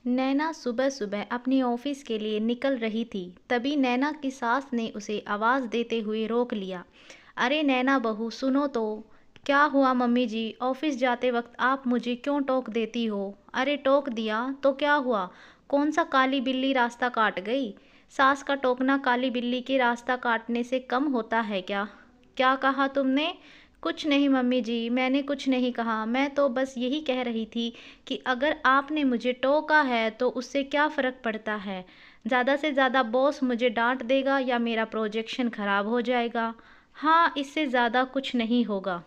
नैना सुबह सुबह अपने ऑफिस के लिए निकल रही थी। तभी नैना की सास ने उसे आवाज़ देते हुए रोक लिया। अरे नैना बहू सुनो तो। क्या हुआ मम्मी जी, ऑफिस जाते वक्त आप मुझे क्यों टोक देती हो? अरे टोक दिया तो क्या हुआ? कौन सा काली बिल्ली रास्ता काट गई? सास का टोकना काली बिल्ली के रास्ता काटने से कम होता है क्या? क्या कहा तुमने? कुछ नहीं मम्मी जी, मैंने कुछ नहीं कहा। मैं तो बस यही कह रही थी कि अगर आपने मुझे टोका है तो उससे क्या फ़र्क पड़ता है? ज़्यादा से ज़्यादा बॉस मुझे डांट देगा या मेरा प्रोजेक्शन ख़राब हो जाएगा। हाँ, इससे ज़्यादा कुछ नहीं होगा।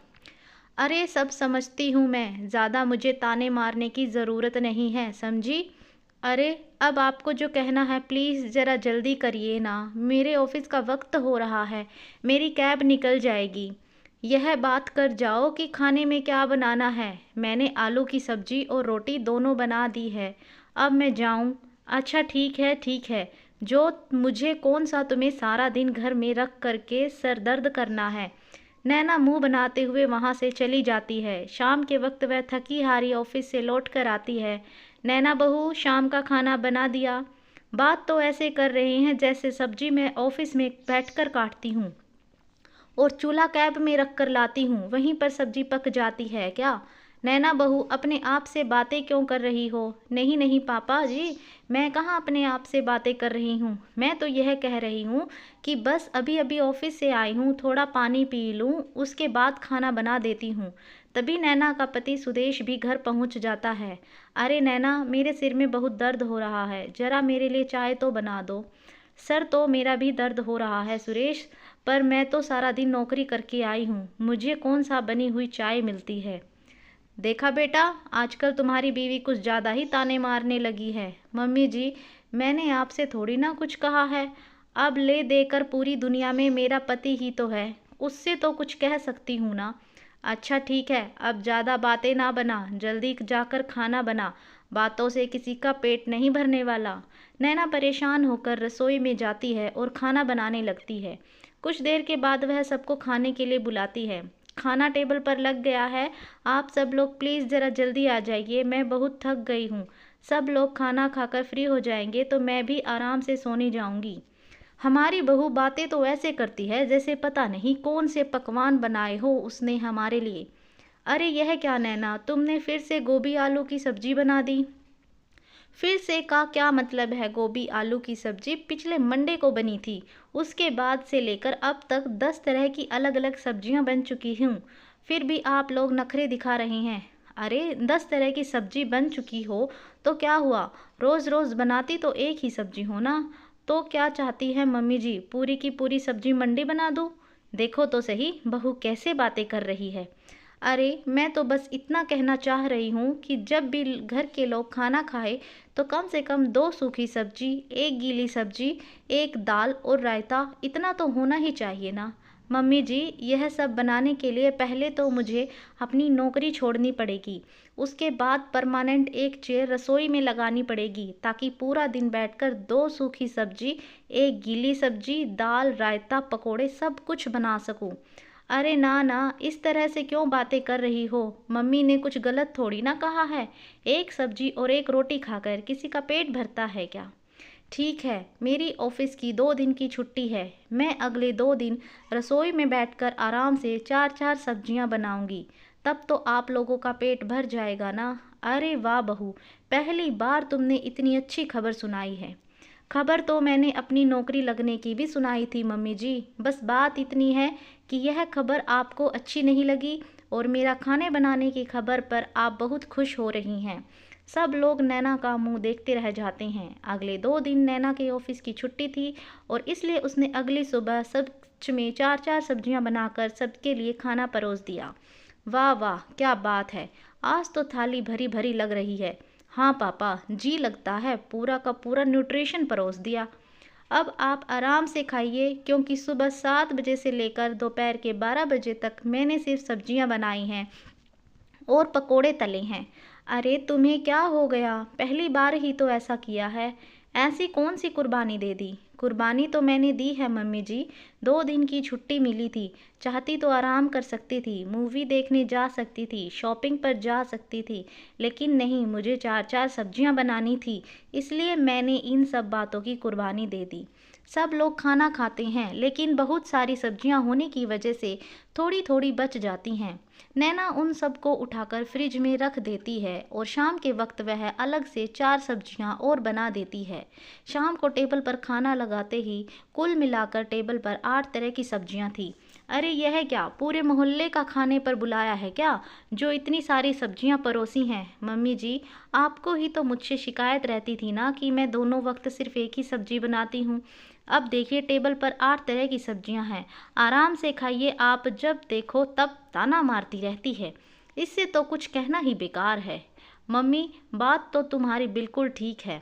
अरे सब समझती हूँ मैं, ज़्यादा मुझे ताने मारने की ज़रूरत नहीं है, समझी? अरे अब आपको जो कहना है प्लीज़ ज़रा जल्दी करिए ना, मेरे ऑफिस का वक्त हो रहा है, मेरी कैब निकल जाएगी। यह बात कर जाओ कि खाने में क्या बनाना है। मैंने आलू की सब्जी और रोटी दोनों बना दी है। अब मैं जाऊँ? अच्छा ठीक है। जो मुझे कौन सा तुम्हें सारा दिन घर में रख करके सर दर्द करना है। नैना मुंह बनाते हुए वहां से चली जाती है। शाम के वक्त वह थकी हारी ऑफिस से लौट कर आती है। नैना बहू, शाम का खाना बना दिया? बात तो ऐसे कर रहे हैं जैसे सब्जी मैं ऑफिस में बैठकर काटती हूँ और चूल्हा कैब में रख कर लाती हूँ, वहीं पर सब्जी पक जाती है क्या? नैना बहू, अपने आप से बातें क्यों कर रही हो? नहीं नहीं पापा जी, मैं कहाँ अपने आप से बातें कर रही हूँ। मैं तो यह कह रही हूँ कि बस अभी अभी ऑफिस से आई हूँ, थोड़ा पानी पी लूँ, उसके बाद खाना बना देती हूँ। तभी नैना का पति सुदेश भी घर पहुँच जाता है। अरे नैना, मेरे सिर में बहुत दर्द हो रहा है, जरा मेरे लिए चाय तो बना दो। सर तो मेरा भी दर्द हो रहा है सुरेश, पर मैं तो सारा दिन नौकरी करके आई हूँ, मुझे कौन सा बनी हुई चाय मिलती है। देखा बेटा, आजकल तुम्हारी बीवी कुछ ज़्यादा ही ताने मारने लगी है। मम्मी जी, मैंने आपसे थोड़ी ना कुछ कहा है। अब ले देकर पूरी दुनिया में मेरा पति ही तो है, उससे तो कुछ कह सकती हूँ ना। अच्छा ठीक है, अब ज़्यादा बातें ना बना, जल्दी जाकर खाना बना, बातों से किसी का पेट नहीं भरने वाला। नैना परेशान होकर रसोई में जाती है और खाना बनाने लगती है। कुछ देर के बाद वह सबको खाने के लिए बुलाती है। खाना टेबल पर लग गया है, आप सब लोग प्लीज़ ज़रा जल्दी आ जाइए, मैं बहुत थक गई हूँ। सब लोग खाना खाकर फ्री हो जाएंगे तो मैं भी आराम से सोने जाऊंगी। हमारी बहू बातें तो ऐसे करती है जैसे पता नहीं कौन से पकवान बनाए हो उसने हमारे लिए। अरे यह क्या नैना, तुमने फिर से गोभी आलू की सब्जी बना दी? फिर से का क्या मतलब है? गोभी आलू की सब्जी पिछले मंडे को बनी थी, उसके बाद से लेकर अब तक 10 तरह की अलग अलग सब्जियां बन चुकी हूँ, फिर भी आप लोग नखरे दिखा रहे हैं। अरे 10 तरह की सब्जी बन चुकी हो तो क्या हुआ, रोज़ रोज़ बनाती तो एक ही सब्जी हो ना। तो क्या चाहती है मम्मी जी, पूरी की पूरी सब्जी मंडी बना दूँ? देखो तो सही बहू कैसे बातें कर रही है। अरे मैं तो बस इतना कहना चाह रही हूँ कि जब भी घर के लोग खाना खाए तो कम से कम 2 सूखी सब्जी, एक गीली सब्जी, एक दाल और रायता, इतना तो होना ही चाहिए ना। मम्मी जी, यह सब बनाने के लिए पहले तो मुझे अपनी नौकरी छोड़नी पड़ेगी, उसके बाद परमानेंट एक चेयर रसोई में लगानी पड़ेगी ताकि पूरा दिन बैठकर 2 सूखी सब्जी, एक गीली सब्जी, दाल, रायता, पकोड़े सब कुछ बना सकूं। अरे ना ना, इस तरह से क्यों बातें कर रही हो? मम्मी ने कुछ गलत थोड़ी ना कहा है। एक सब्जी और एक रोटी खाकर किसी का पेट भरता है क्या? ठीक है, मेरी ऑफिस की 2 दिन की छुट्टी है, मैं अगले 2 दिन रसोई में बैठकर आराम से 4-4 सब्जियां बनाऊंगी, तब तो आप लोगों का पेट भर जाएगा ना। अरे वाह बहू, पहली बार तुमने इतनी अच्छी खबर सुनाई है। खबर तो मैंने अपनी नौकरी लगने की भी सुनाई थी मम्मी जी, बस बात इतनी है कि यह खबर आपको अच्छी नहीं लगी और मेरा खाने बनाने की खबर पर आप बहुत खुश हो रही हैं। सब लोग नैना का मुंह देखते रह जाते हैं। अगले 2 दिन नैना के ऑफिस की छुट्टी थी और इसलिए उसने अगली सुबह सच में 4-4 सब्जियां बनाकर सबके लिए खाना परोस दिया। वाह वाह, क्या बात है, आज तो थाली भरी भरी लग रही है। हाँ पापा जी, लगता है पूरा का पूरा न्यूट्रिशन परोस दिया। अब आप आराम से खाइए क्योंकि सुबह 7 बजे से लेकर दोपहर के 12 बजे तक मैंने सिर्फ सब्जियां बनाई हैं और पकोड़े तले हैं। अरे तुम्हें क्या हो गया, पहली बार ही तो ऐसा किया है। ऐसी कौन सी कुर्बानी दे दी? कुर्बानी तो मैंने दी है मम्मी जी। 2 दिन की छुट्टी मिली थी, चाहती तो आराम कर सकती थी, मूवी देखने जा सकती थी, शॉपिंग पर जा सकती थी, लेकिन नहीं, मुझे 4-4 सब्जियां बनानी थी, इसलिए मैंने इन सब बातों की कुर्बानी दे दी। सब लोग खाना खाते हैं, लेकिन बहुत सारी सब्जियां होने की वजह से थोड़ी थोड़ी बच जाती हैं। नैना उन सबको उठाकर फ्रिज में रख देती है और शाम के वक्त वह अलग से 4 सब्जियां और बना देती है। शाम को टेबल पर खाना लगाते ही कुल मिलाकर टेबल पर 8 तरह की सब्जियां थी। अरे यह क्या, पूरे मोहल्ले का खाने पर बुलाया है क्या, जो इतनी सारी सब्जियां परोसी हैं? मम्मी जी, आपको ही तो मुझसे शिकायत रहती थी ना कि मैं दोनों वक्त सिर्फ एक ही सब्जी बनाती हूँ। अब देखिए टेबल पर 8 तरह की सब्जियां हैं, आराम से खाइए, आप जब देखो तब ताना मारती रहती है। इससे तो कुछ कहना ही बेकार है। मम्मी, बात तो तुम्हारी बिल्कुल ठीक है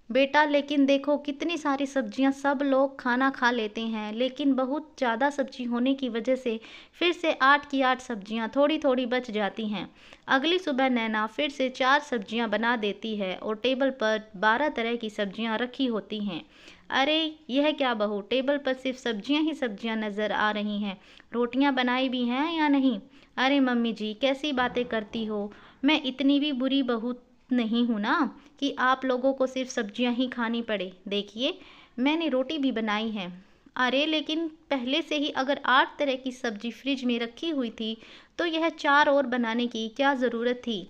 बेटा, लेकिन देखो कितनी सारी सब्जियां, सब लोग खाना खा लेते हैं, लेकिन बहुत ज़्यादा सब्जी होने की वजह से फिर से 8 की 8 सब्जियां थोड़ी थोड़ी बच जाती हैं। अगली सुबह नैना फिर से 4 सब्जियां बना देती है और टेबल पर 12 तरह की सब्जियां रखी होती हैं। अरे यह क्या बहू, टेबल पर सिर्फ सब्जियां ही सब्जियां नज़र आ रही हैं, रोटियां बनाई भी हैं या नहीं? अरे मम्मी जी, कैसी बातें करती हो, मैं इतनी भी बुरी बहू नहीं हूँ ना कि आप लोगों को सिर्फ सब्जियां ही खानी पड़े। देखिए, मैंने रोटी भी बनाई है। अरे लेकिन पहले से ही अगर 8 तरह की सब्जी फ्रिज में रखी हुई थी, तो यह 4 और बनाने की क्या ज़रूरत थी?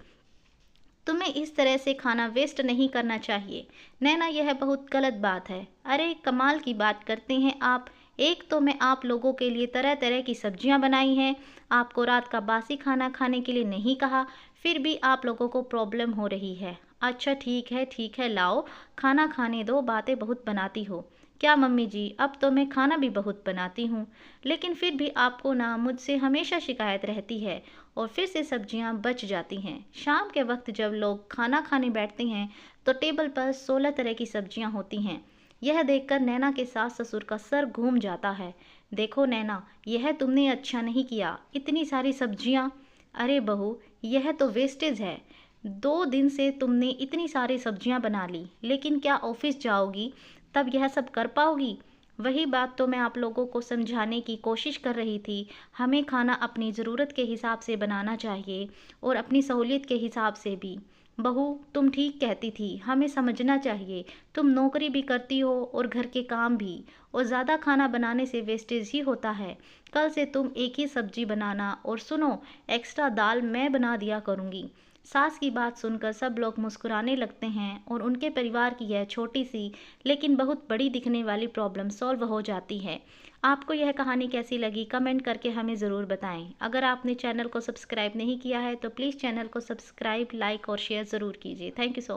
तुम्हें इस तरह से खाना वेस्ट नहीं करना चाहिए। नैना, यह बहुत गलत बात है। अरे कमाल की बात करते हैं आप। एक तो मैं आप लोगों के लिए तरह तरह की सब्जियां बनाई हैं, आपको रात का बासी खाना खाने के लिए नहीं कहा, फिर भी आप लोगों को प्रॉब्लम हो रही है। अच्छा ठीक है, लाओ खाना खाने दो, बातें बहुत बनाती हो। क्या मम्मी जी, अब तो मैं खाना भी बहुत बनाती हूँ, लेकिन फिर भी आपको ना मुझसे हमेशा शिकायत रहती है और फिर से सब्जियां बच जाती हैं। शाम के वक्त जब लोग खाना खाने बैठते हैं तो टेबल पर 16 तरह की सब्जियां होती हैं। यह देखकर नैना के सास ससुर का सर घूम जाता है। देखो नैना, यह तुमने अच्छा नहीं किया, इतनी सारी सब्जियां। अरे बहू, यह तो वेस्टेज है। 2 दिन से तुमने इतनी सारी सब्जियां बना ली, लेकिन क्या ऑफिस जाओगी तब यह सब कर पाओगी? वही बात तो मैं आप लोगों को समझाने की कोशिश कर रही थी। हमें खाना अपनी ज़रूरत के हिसाब से बनाना चाहिए और अपनी सहूलियत के हिसाब से भी। बहू, तुम ठीक कहती थी, हमें समझना चाहिए। तुम नौकरी भी करती हो और घर के काम भी, और ज़्यादा खाना बनाने से वेस्टेज ही होता है। कल से तुम एक ही सब्जी बनाना, और सुनो, एक्स्ट्रा दाल मैं बना दिया करूँगी। सास की बात सुनकर सब लोग मुस्कुराने लगते हैं और उनके परिवार की यह छोटी सी लेकिन बहुत बड़ी दिखने वाली प्रॉब्लम सॉल्व हो जाती है। आपको यह कहानी कैसी लगी, कमेंट करके हमें ज़रूर बताएं। अगर आपने चैनल को सब्सक्राइब नहीं किया है तो प्लीज़ चैनल को सब्सक्राइब, लाइक और शेयर ज़रूर कीजिए। Thank you so